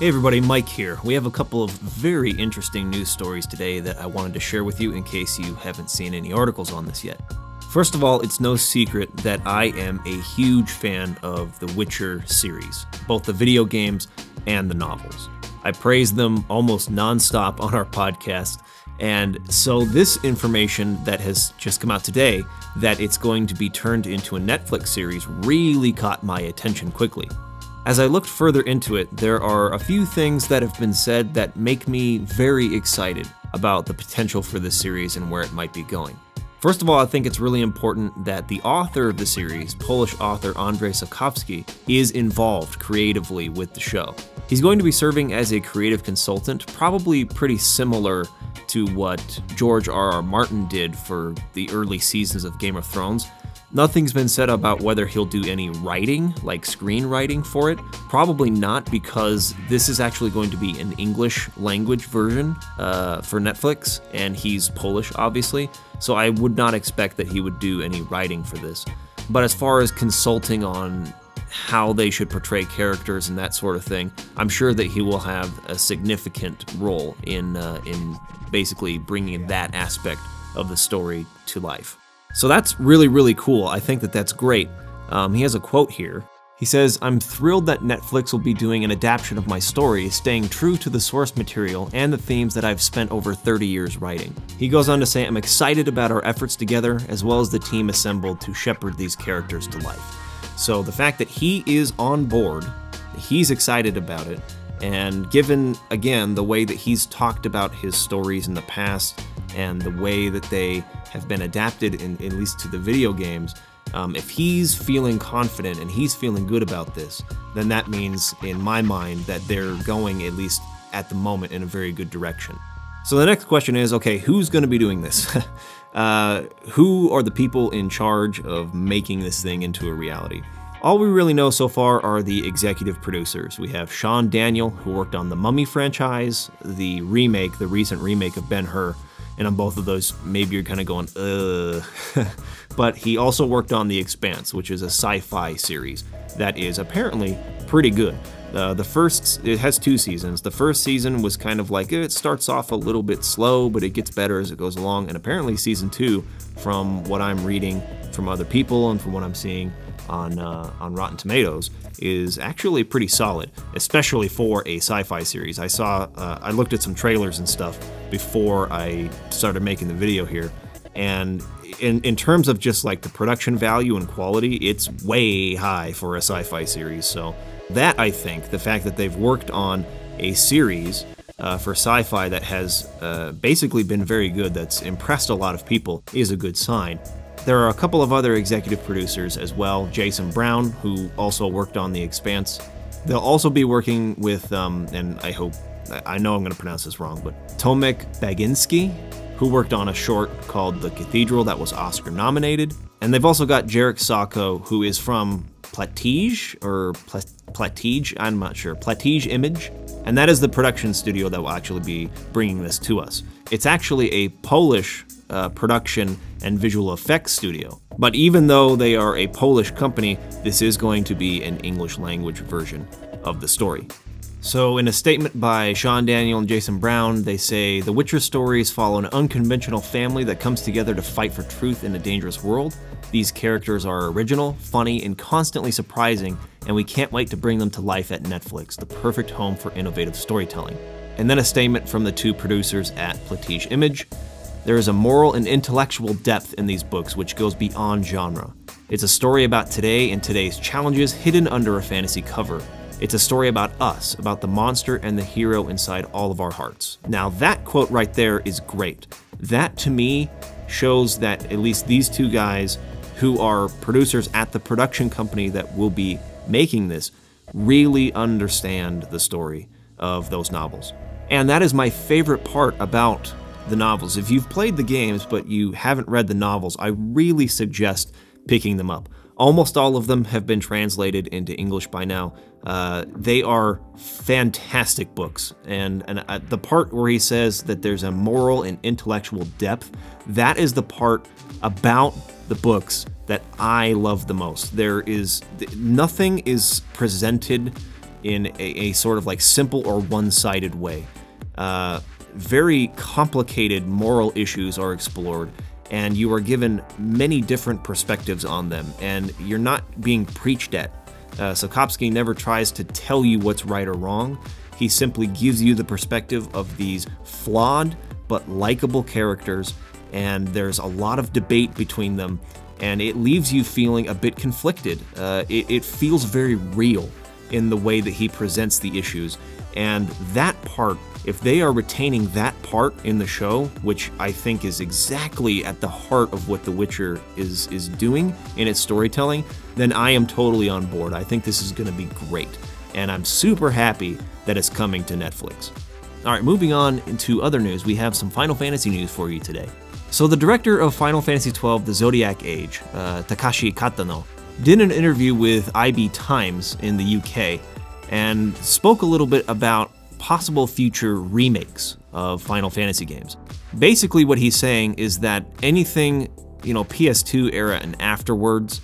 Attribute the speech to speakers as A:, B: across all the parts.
A: Hey everybody, Mike here. We have a couple of very interesting news stories today that I wanted to share with you in case you haven't seen any articles on this yet. First of all, it's no secret that I am a huge fan of the Witcher series, both the video games and the novels. I praise them almost non-stop on our podcast, and so this information that has just come out today, that it's going to be turned into a Netflix series, really caught my attention quickly. As I looked further into it, there are a few things that have been said that make me very excited about the potential for this series and where it might be going. First of all, I think it's really important that the author of the series, Polish author Andrzej Sapkowski, is involved creatively with the show. He's going to be serving as a creative consultant, probably pretty similar to what George R.R. Martin did for the early seasons of Game of Thrones. Nothing's been said about whether he'll do any writing, like screenwriting for it. Probably not, because this is actually going to be an English language version for Netflix, and he's Polish, obviously, so I would not expect that he would do any writing for this. But as far as consulting on how they should portray characters and that sort of thing, I'm sure that he will have a significant role in basically bringing that aspect of the story to life. So that's really, really cool. I think that that's great. He has a quote here. He says, "I'm thrilled that Netflix will be doing an adaptation of my story, staying true to the source material and the themes that I've spent over 30 years writing." He goes on to say, "I'm excited about our efforts together, as well as the team assembled to shepherd these characters to life." So the fact that he is on board, he's excited about it, and given, again, the way that he's talked about his stories in the past and the way that they have been adapted, at least to the video games, if he's feeling confident and he's feeling good about this, then that means, in my mind, that they're going, at least at the moment, in a very good direction. So the next question is, okay, who's going to be doing this? Who are the people in charge of making this thing into a reality? All we really know so far are the executive producers. We have Sean Daniel, who worked on the Mummy franchise, the recent remake of Ben-Hur, and on both of those, maybe you're kind of going, ugh. But he also worked on The Expanse, which is a sci-fi series that is apparently pretty good. It has 2 seasons. The first season was kind of like, it starts off a little bit slow, but it gets better as it goes along. And apparently season 2, from what I'm reading from other people and from what I'm seeing on Rotten Tomatoes, is actually pretty solid, especially for a sci-fi series. I looked at some trailers and stuff before I started making the video here, and in terms of just like the production value and quality, it's way high for a sci-fi series. So that, I think, the fact that they've worked on a series for sci-fi that has basically been very good, that's impressed a lot of people, is a good sign. There are a couple of other executive producers as well. Jason Brown, who also worked on The Expanse. They'll also be working with, and I know I'm going to pronounce this wrong, but Tomek Baginski, who worked on a short called The Cathedral that was Oscar nominated. And they've also got Jarek Sacco, who is from Plattige, I'm not sure, Plattige Image. And that is the production studio that will actually be bringing this to us. It's actually a Polish production and visual effects studio. But even though they are a Polish company, this is going to be an English language version of the story. So in a statement by Sean Daniel and Jason Brown, they say, "The Witcher stories follow an unconventional family that comes together to fight for truth in a dangerous world. These characters are original, funny, and constantly surprising, and we can't wait to bring them to life at Netflix, the perfect home for innovative storytelling." And then a statement from the 2 producers at Plattige Image. "There is a moral and intellectual depth in these books which goes beyond genre. It's a story about today and today's challenges hidden under a fantasy cover. It's a story about us, about the monster and the hero inside all of our hearts." Now that quote right there is great. That to me shows that at least these 2 guys, who are producers at the production company that will be making this, really understand the story of those novels. And that is my favorite part about the novels. If you've played the games but you haven't read the novels, I really suggest picking them up. Almost all of them have been translated into English by now. They are fantastic books, and the part where he says that there's a moral and intellectual depth, that is the part about the books that I love the most. Nothing is presented in a sort of like simple or one-sided way. Very complicated moral issues are explored, and you are given many different perspectives on them, and you're not being preached at. Sapkowski never tries to tell you what's right or wrong. He simply gives you the perspective of these flawed but likable characters, and there's a lot of debate between them, and it leaves you feeling a bit conflicted. It feels very real in the way that he presents the issues, and that part, if they are retaining that part in the show, which I think is exactly at the heart of what The Witcher is doing in its storytelling, then I am totally on board. I think this is going to be great, and I'm super happy that it's coming to Netflix. Alright, moving on into other news, we have some Final Fantasy news for you today. So the director of Final Fantasy XII, The Zodiac Age, Takashi Katano, did an interview with IB Times in the UK and spoke a little bit about possible future remakes of Final Fantasy games. Basically what he's saying is that anything, PS2 era and afterwards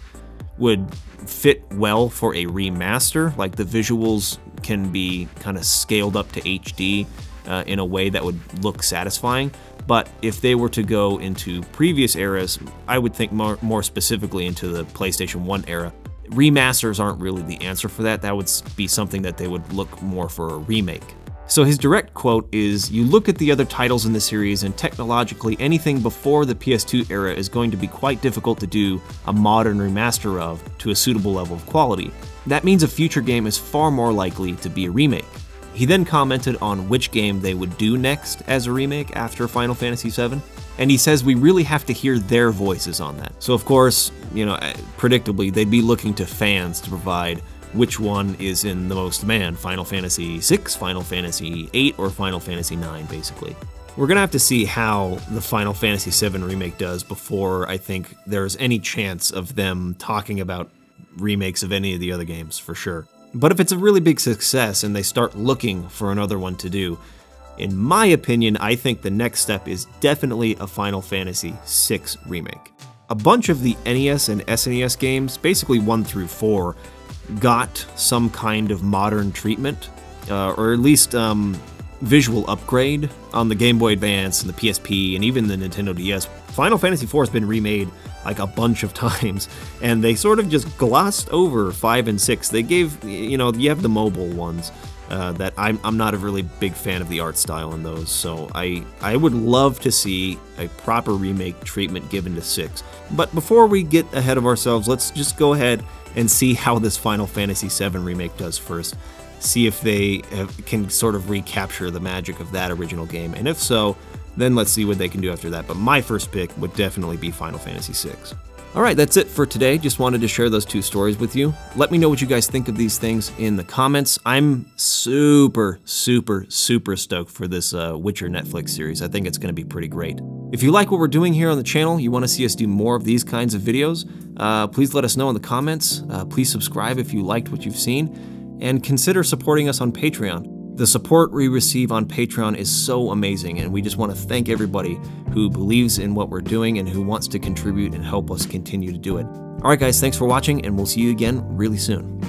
A: would fit well for a remaster. Like the visuals can be kind of scaled up to HD in a way that would look satisfying. But if they were to go into previous eras, I would think more specifically into the PlayStation 1 era, remasters aren't really the answer for that. That would be something that they would look more for a remake. So his direct quote is, "You look at the other titles in the series, and technologically anything before the PS2 era is going to be quite difficult to do a modern remaster of to a suitable level of quality. That means a future game is far more likely to be a remake." He then commented on which game they would do next as a remake after Final Fantasy VII, and he says we really have to hear their voices on that. So of course, predictably, they'd be looking to fans to provide which one is in the most demand, Final Fantasy VI, Final Fantasy VIII, or Final Fantasy IX, basically. We're gonna have to see how the Final Fantasy VII remake does before I think there's any chance of them talking about remakes of any of the other games, for sure. But if it's a really big success and they start looking for another one to do, in my opinion, I think the next step is definitely a Final Fantasy VI remake. A bunch of the NES and SNES games, basically 1 through 4, got some kind of modern treatment, or at least visual upgrade on the Game Boy Advance and the PSP and even the Nintendo DS. Final Fantasy IV has been remade like a bunch of times, and they sort of just glossed over 5 and 6. They gave, you have the mobile ones that I'm not a really big fan of the art style in those, so I would love to see a proper remake treatment given to 6. But before we get ahead of ourselves, let's just go ahead and see how this Final Fantasy VII remake does first. See if they can sort of recapture the magic of that original game, and if so, then let's see what they can do after that. But my first pick would definitely be Final Fantasy VI. Alright, that's it for today. Just wanted to share those 2 stories with you. Let me know what you guys think of these things in the comments. I'm super stoked for this Witcher Netflix series. I think it's going to be pretty great. If you like what we're doing here on the channel, you want to see us do more of these kinds of videos, please let us know in the comments. Please subscribe if you liked what you've seen, and consider supporting us on Patreon. The support we receive on Patreon is so amazing, and we just want to thank everybody who believes in what we're doing and who wants to contribute and help us continue to do it. Alright guys, thanks for watching, and we'll see you again really soon.